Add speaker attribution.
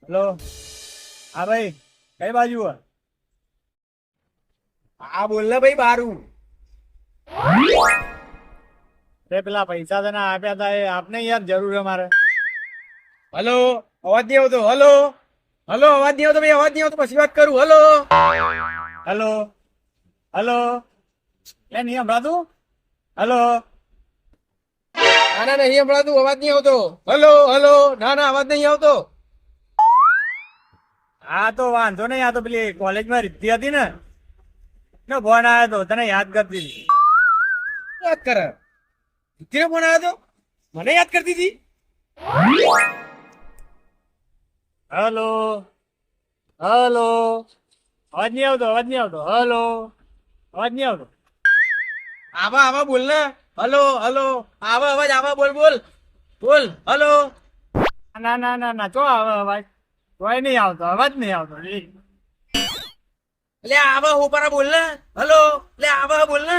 Speaker 1: Hello. હા ભાઈ, કઈ બાજુ હે?
Speaker 2: હા બોલ ને ભાઈ બારું.
Speaker 1: તે પેલા પૈસા તને આપ્યા હતા એ આપને યાર જરૂર છે મારે.
Speaker 2: હલો, અવાજ નહીં આવતો. હલો હલો, અવાજ નહીં આવતો ભાઈ, અવાજ નહીં આવતો. પછી વાત કરું. Hello
Speaker 1: hello. હેલો. એ નહીં સંભળાતું? હેલો.
Speaker 2: ના ના નહીં સંભળાતું, અવાજ નહીં આવતો. હલો હલો, ના ના અવાજ નહીં આવતો.
Speaker 1: હા તો વાંધો નહીં. આ તો પેલી કોલેજમાં રિદ્ધિ હતી ને, એનો ફોન આવ્યો તો, તને યાદ કરતી હતી.
Speaker 2: યાદ કરે દીકરીનો ફોન આવ્યો તો મને યાદ કરતી હતી.
Speaker 1: હેલો. હેલો. અવાજ નહીં આવતો, અવાજ નહીં આવતો. હેલો. અવાજ નહીં આવતો.
Speaker 2: આવા આવા બોલ ને. હલો હલો, આવા અવાજ, આવા બોલ બોલ બોલ. હલો
Speaker 1: ના ના ના ના, ચો આવે અવાજ? કોઈ નહીં આવતો, અવાજ નહીં આવતો.
Speaker 2: એટલે આવા હું પર બોલ ને. હલો એટલે આવા બોલ ને.